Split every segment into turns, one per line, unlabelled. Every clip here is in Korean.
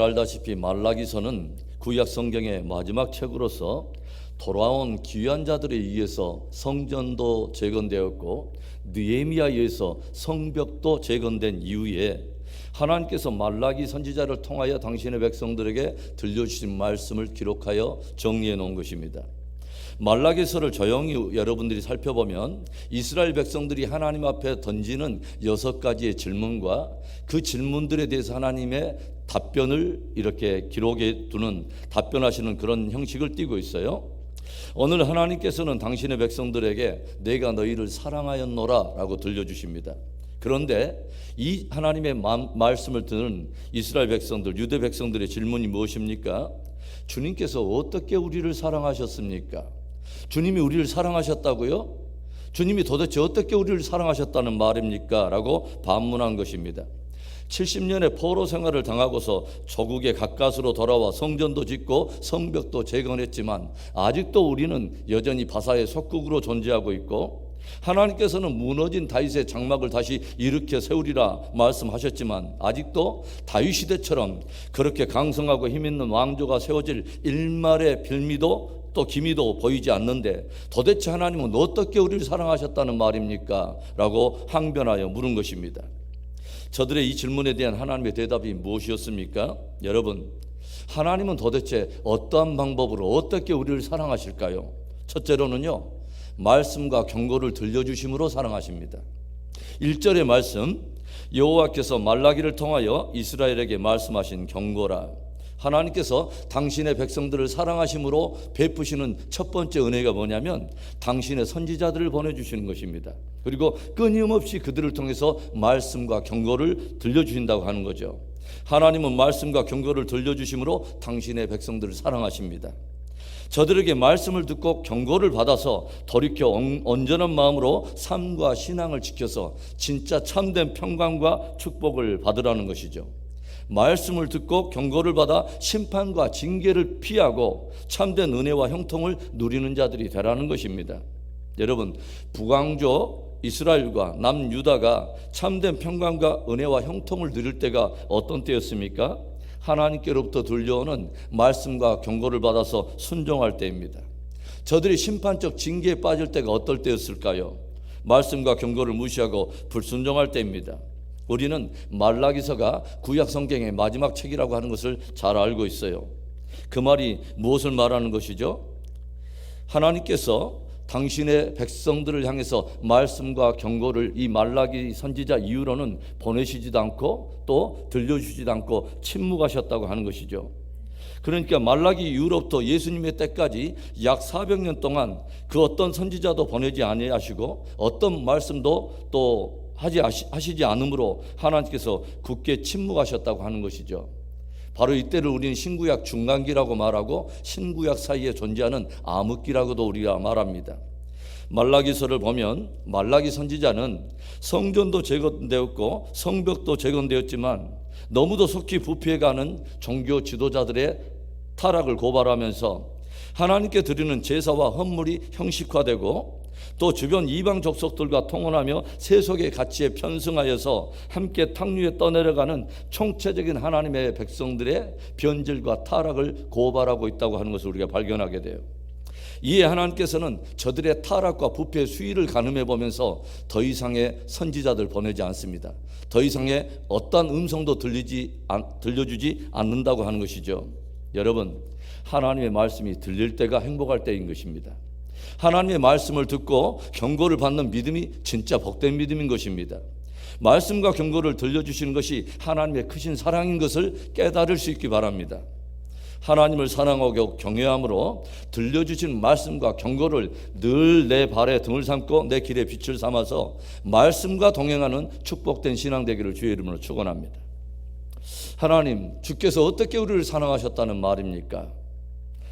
알다시피 말라기서는 구약 성경의 마지막 책으로서 돌아온 귀한 자들에 의해서 성전도 재건되었고 느헤미야에 의해서 성벽도 재건된 이후에 하나님께서 말라기 선지자를 통하여 당신의 백성들에게 들려주신 말씀을 기록하여 정리해 놓은 것입니다. 말라기서를 조용히 여러분들이 살펴보면 이스라엘 백성들이 하나님 앞에 던지는 6가지의 질문과 그 질문들에 대해서 하나님의 답변을 이렇게 기록해 두는 답변하시는 그런 형식을 띠고 있어요. 오늘 하나님께서는 당신의 백성들에게 내가 너희를 사랑하였노라 라고 들려주십니다. 그런데 이 하나님의 말씀을 듣는 이스라엘 백성들, 유대 백성들의 질문이 무엇입니까? 주님께서 어떻게 우리를 사랑하셨습니까? 주님이 우리를 사랑하셨다고요? 주님이 도대체 어떻게 우리를 사랑하셨다는 말입니까? 라고 반문한 것입니다. 70년의 포로 생활을 당하고서 조국에 가까스로 돌아와 성전도 짓고 성벽도 재건했지만 아직도 우리는 여전히 바사의 속국으로 존재하고 있고, 하나님께서는 무너진 다윗의 장막을 다시 일으켜 세우리라 말씀하셨지만 아직도 다윗 시대처럼 그렇게 강성하고 힘있는 왕조가 세워질 일말의 빌미도 또 기미도 보이지 않는데 도대체 하나님은 어떻게 우리를 사랑하셨다는 말입니까? 라고 항변하여 물은 것입니다. 저들의 이 질문에 대한 하나님의 대답이 무엇이었습니까? 여러분, 하나님은 도대체 어떠한 방법으로 어떻게 우리를 사랑하실까요? 첫째로는요, 말씀과 경고를 들려주심으로 사랑하십니다. 1절의 말씀, 여호와께서 말라기를 통하여 이스라엘에게 말씀하신 경고라. 하나님께서 당신의 백성들을 사랑하심으로 베푸시는 첫 번째 은혜가 뭐냐면 당신의 선지자들을 보내주시는 것입니다. 그리고 끊임없이 그들을 통해서 말씀과 경고를 들려주신다고 하는 거죠. 하나님은 말씀과 경고를 들려주심으로 당신의 백성들을 사랑하십니다. 저들에게 말씀을 듣고 경고를 받아서 돌이켜 온전한 마음으로 삶과 신앙을 지켜서 진짜 참된 평강과 축복을 받으라는 것이죠. 말씀을 듣고 경고를 받아 심판과 징계를 피하고 참된 은혜와 형통을 누리는 자들이 되라는 것입니다. 여러분, 북왕조 이스라엘과 남유다가 참된 평강과 은혜와 형통을 누릴 때가 어떤 때였습니까? 하나님께로부터 들려오는 말씀과 경고를 받아서 순종할 때입니다. 저들이 심판적 징계에 빠질 때가 어떨 때였을까요? 말씀과 경고를 무시하고 불순종할 때입니다. 우리는 말라기서가 구약 성경의 마지막 책이라고 하는 것을 잘 알고 있어요. 그 말이 무엇을 말하는 것이죠? 하나님께서 당신의 백성들을 향해서 말씀과 경고를 이 말라기 선지자 이후로는 보내시지도 않고 또 들려주지도 않고 침묵하셨다고 하는 것이죠. 그러니까 말라기 이후로부터 예수님의 때까지 약 400년 동안 그 어떤 선지자도 보내지 아니하시고 어떤 말씀도 또 하시지 않으므로 하나님께서 굳게 침묵하셨다고 하는 것이죠. 바로 이때를 우리는 신구약 중간기라고 말하고 신구약 사이에 존재하는 암흑기라고도 우리가 말합니다. 말라기서를 보면 말라기 선지자는 성전도 재건되었고 성벽도 재건되었지만 너무도 속히 부패해가는 종교 지도자들의 타락을 고발하면서 하나님께 드리는 제사와 헌물이 형식화되고 또 주변 이방 족속들과 통혼하며 세속의 가치에 편승하여서 함께 탕류에 떠내려가는 총체적인 하나님의 백성들의 변질과 타락을 고발하고 있다고 하는 것을 우리가 발견하게 돼요. 이에 하나님께서는 저들의 타락과 부패의 수위를 가늠해 보면서 더 이상의 선지자들 보내지 않습니다. 더 이상의 어떠한 음성도 들려주지 않는다고 하는 것이죠. 여러분, 하나님의 말씀이 들릴 때가 행복할 때인 것입니다. 하나님의 말씀을 듣고 경고를 받는 믿음이 진짜 복된 믿음인 것입니다. 말씀과 경고를 들려주시는 것이 하나님의 크신 사랑인 것을 깨달을 수 있기 바랍니다. 하나님을 사랑하고 경외함으로 들려주신 말씀과 경고를 늘 내 발에 등을 삼고 내 길에 빛을 삼아서 말씀과 동행하는 축복된 신앙 되기를 주의 이름으로 축원합니다. 하나님, 주께서 어떻게 우리를 사랑하셨다는 말입니까?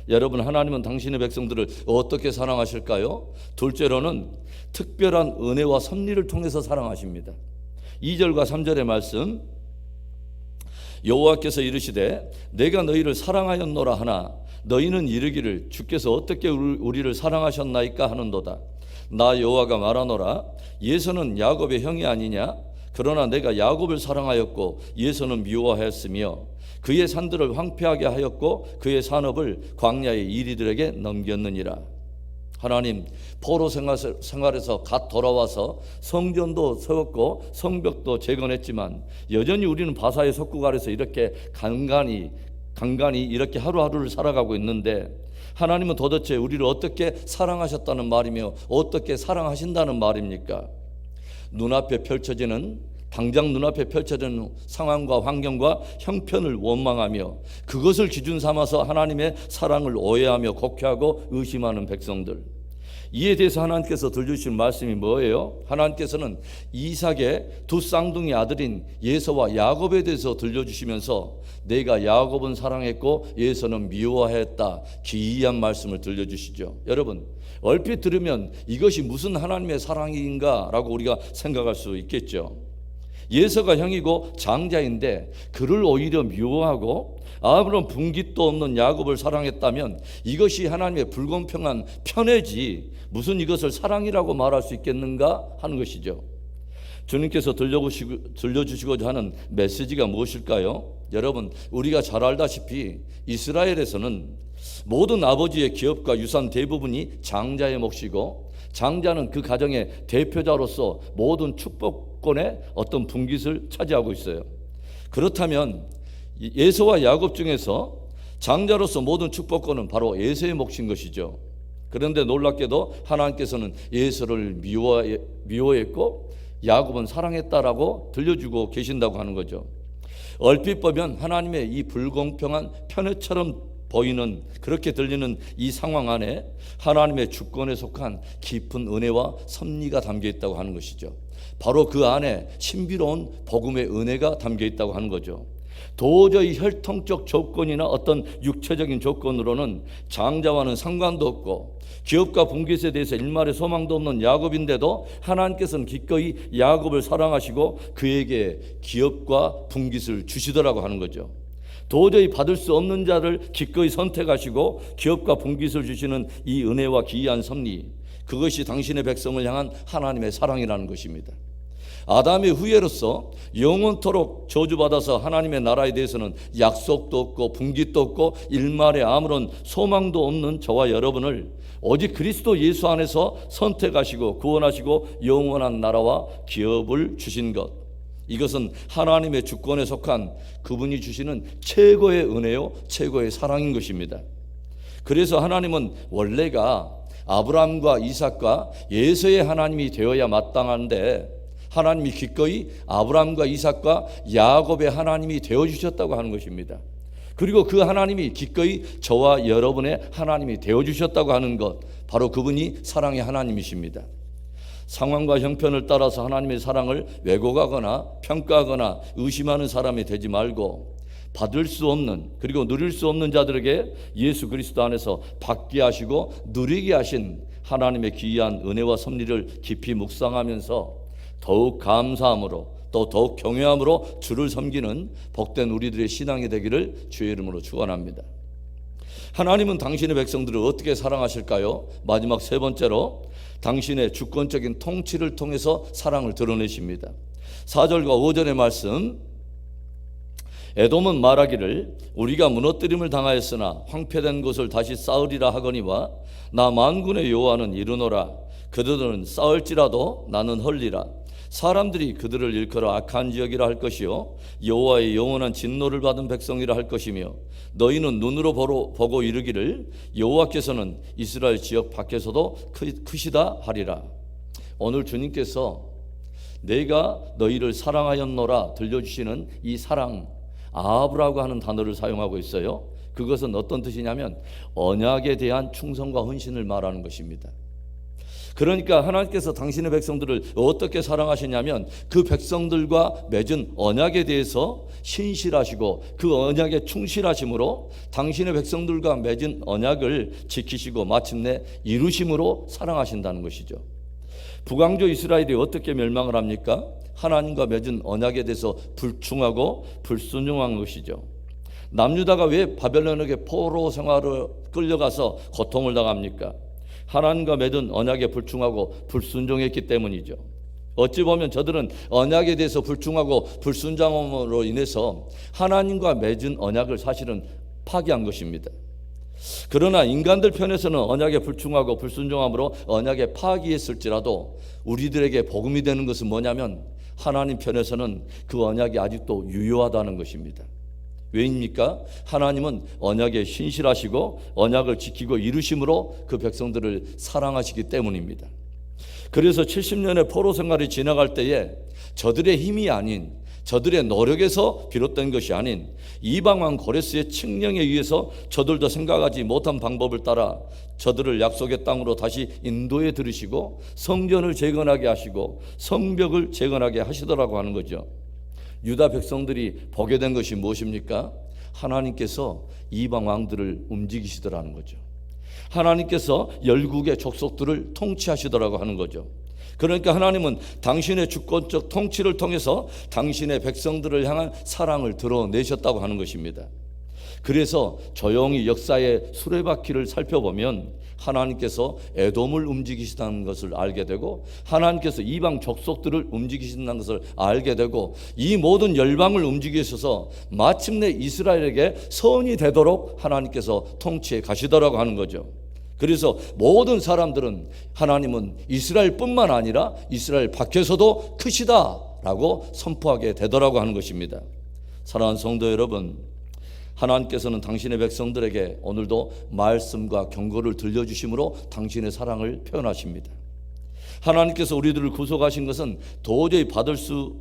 여러분, 하나님은 당신의 백성들을 어떻게 사랑하실까요? 둘째로는 특별한 은혜와 섭리를 통해서 사랑하십니다. 2절과 3절의 말씀, 여호와께서 이르시되 내가 너희를 사랑하였노라 하나 너희는 이르기를 주께서 어떻게 우리를 사랑하셨나이까 하는도다. 나 여호와가 말하노라 예서는 야곱의 형이 아니냐? 그러나 내가 야곱을 사랑하였고 예서는 미워하였으며 그의 산들을 황폐하게 하였고 그의 산업을 광야의 이리들에게 넘겼느니라. 하나님, 포로 생활에서 갓 돌아와서 성전도 세웠고 성벽도 재건했지만 여전히 우리는 바사의 속국 아래서 이렇게 간간히 이렇게 하루하루를 살아가고 있는데, 하나님은 도대체 우리를 어떻게 사랑하셨다는 말이며 어떻게 사랑하신다는 말입니까? 당장 눈앞에 펼쳐지는 상황과 환경과 형편을 원망하며 그것을 기준 삼아서 하나님의 사랑을 오해하며 곡해하고 의심하는 백성들, 이에 대해서 하나님께서 들려주신 말씀이 뭐예요? 하나님께서는 이삭의 두 쌍둥이 아들인 예서와 야곱에 대해서 들려주시면서 내가 야곱은 사랑했고 예서는 미워했다, 기이한 말씀을 들려주시죠. 여러분, 얼핏 들으면 이것이 무슨 하나님의 사랑인가 라고 우리가 생각할 수 있겠죠. 예서가 형이고 장자인데 그를 오히려 미워하고 아무런 분깃도 없는 야곱을 사랑했다면 이것이 하나님의 불공평한 편애지 무슨 이것을 사랑이라고 말할 수 있겠는가 하는 것이죠. 주님께서 들려주시고자 하는 메시지가 무엇일까요? 여러분, 우리가 잘 알다시피 이스라엘에서는 모든 아버지의 기업과 유산 대부분이 장자의 몫이고 장자는 그 가정의 대표자로서 모든 축복권의 어떤 분깃을 차지하고 있어요. 그렇다면 예서와 야곱 중에서 장자로서 모든 축복권은 바로 예서의 몫인 것이죠. 그런데 놀랍게도 하나님께서는 예서를 미워했고 야곱은 사랑했다라고 들려주고 계신다고 하는 거죠. 얼핏 보면 하나님의 이 불공평한 편애처럼 보이는, 그렇게 들리는 이 상황 안에 하나님의 주권에 속한 깊은 은혜와 섭리가 담겨 있다고 하는 것이죠. 바로 그 안에 신비로운 복음의 은혜가 담겨 있다고 하는 거죠. 도저히 혈통적 조건이나 어떤 육체적인 조건으로는 장자와는 상관도 없고 기업과 분깃에 대해서 일말의 소망도 없는 야곱인데도 하나님께서는 기꺼이 야곱을 사랑하시고 그에게 기업과 분깃을 주시더라고 하는 거죠. 도저히 받을 수 없는 자를 기꺼이 선택하시고 기업과 분깃을 주시는 이 은혜와 기이한 섭리, 그것이 당신의 백성을 향한 하나님의 사랑이라는 것입니다. 아담의 후예로서 영원토록 저주받아서 하나님의 나라에 대해서는 약속도 없고 분깃도 없고 일말의 아무런 소망도 없는 저와 여러분을 오직 그리스도 예수 안에서 선택하시고 구원하시고 영원한 나라와 기업을 주신 것, 이것은 하나님의 주권에 속한 그분이 주시는 최고의 은혜요 최고의 사랑인 것입니다. 그래서 하나님은 원래가 아브라함과 이삭과 예서의 하나님이 되어야 마땅한데 하나님이 기꺼이 아브라함과 이삭과 야곱의 하나님이 되어주셨다고 하는 것입니다. 그리고 그 하나님이 기꺼이 저와 여러분의 하나님이 되어주셨다고 하는 것, 바로 그분이 사랑의 하나님이십니다. 상황과 형편을 따라서 하나님의 사랑을 왜곡하거나 평가하거나 의심하는 사람이 되지 말고 받을 수 없는, 그리고 누릴 수 없는 자들에게 예수 그리스도 안에서 받게 하시고 누리게 하신 하나님의 기이한 은혜와 섭리를 깊이 묵상하면서 더욱 감사함으로 또 더욱 경외함으로 주를 섬기는 복된 우리들의 신앙이 되기를 주의 이름으로 축원합니다. 하나님은 당신의 백성들을 어떻게 사랑하실까요? 마지막 세 번째로 당신의 주권적인 통치를 통해서 사랑을 드러내십니다. 4절과 5절의 말씀, 에돔은 말하기를 우리가 무너뜨림을 당하였으나 황폐된 곳을 다시 쌓으리라 하거니와 나 만군의 여호와는 이르노라. 그들은 쌓을지라도 나는 헐리라. 사람들이 그들을 일컬어 악한 지역이라 할 것이요 여호와의 영원한 진노를 받은 백성이라 할 것이며 너희는 눈으로 보고 이르기를 여호와께서는 이스라엘 지역 밖에서도 크시다 하리라. 오늘 주님께서 내가 너희를 사랑하였노라 들려주시는 이 사랑, 아브라고 하는 단어를 사용하고 있어요. 그것은 어떤 뜻이냐면 언약에 대한 충성과 헌신을 말하는 것입니다. 그러니까 하나님께서 당신의 백성들을 어떻게 사랑하시냐면 그 백성들과 맺은 언약에 대해서 신실하시고 그 언약에 충실하심으로 당신의 백성들과 맺은 언약을 지키시고 마침내 이루심으로 사랑하신다는 것이죠. 북왕조 이스라엘이 어떻게 멸망을 합니까? 하나님과 맺은 언약에 대해서 불충하고 불순종한 것이죠. 남유다가 왜 바벨론에게 포로 생활을 끌려가서 고통을 당합니까? 하나님과 맺은 언약에 불충하고 불순종했기 때문이죠. 어찌 보면 저들은 언약에 대해서 불충하고 불순종함으로 인해서 하나님과 맺은 언약을 사실은 파기한 것입니다. 그러나 인간들 편에서는 언약에 불충하고 불순종함으로 언약에 파기했을지라도 우리들에게 복음이 되는 것은 뭐냐면 하나님 편에서는 그 언약이 아직도 유효하다는 것입니다. 왜입니까? 하나님은 언약에 신실하시고 언약을 지키고 이루심으로 그 백성들을 사랑하시기 때문입니다. 그래서 70년의 포로 생활이 지나갈 때에 저들의 힘이 아닌, 저들의 노력에서 비롯된 것이 아닌 이방왕 고레스의 칙령에 의해서 저들도 생각하지 못한 방법을 따라 저들을 약속의 땅으로 다시 인도해 들으시고 성전을 재건하게 하시고 성벽을 재건하게 하시더라고 하는 거죠. 유다 백성들이 보게 된 것이 무엇입니까? 하나님께서 이방 왕들을 움직이시더라는 거죠. 하나님께서 열국의 족속들을 통치하시더라고 하는 거죠. 그러니까 하나님은 당신의 주권적 통치를 통해서 당신의 백성들을 향한 사랑을 드러내셨다고 하는 것입니다. 그래서 조용히 역사의 수레바퀴를 살펴보면 하나님께서 에돔을 움직이시다는 것을 알게 되고 하나님께서 이방 족속들을 움직이신다는 것을 알게 되고 이 모든 열방을 움직이셔서 마침내 이스라엘에게 선이 되도록 하나님께서 통치해 가시더라고 하는 거죠. 그래서 모든 사람들은 하나님은 이스라엘뿐만 아니라 이스라엘 밖에서도 크시다라고 선포하게 되더라고 하는 것입니다. 사랑하는 성도 여러분, 하나님께서는 당신의 백성들에게 오늘도 말씀과 경고를 들려주심으로 당신의 사랑을 표현하십니다. 하나님께서 우리들을 구속하신 것은 도저히 받을 수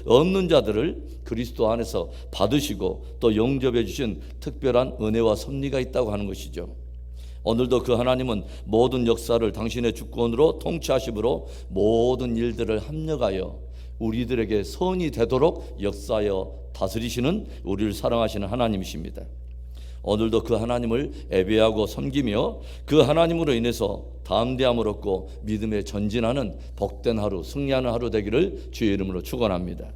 없는 자들을 그리스도 안에서 받으시고 또 영접해 주신 특별한 은혜와 섭리가 있다고 하는 것이죠. 오늘도 그 하나님은 모든 역사를 당신의 주권으로 통치하심으로 모든 일들을 합력하여 우리들에게 선이 되도록 역사하여 다스리시는 우리를 사랑하시는 하나님이십니다. 오늘도 그 하나님을 예배하고 섬기며 그 하나님으로 인해서 담대함을 얻고 믿음에 전진하는 복된 하루, 승리하는 하루 되기를 주의 이름으로 축원합니다.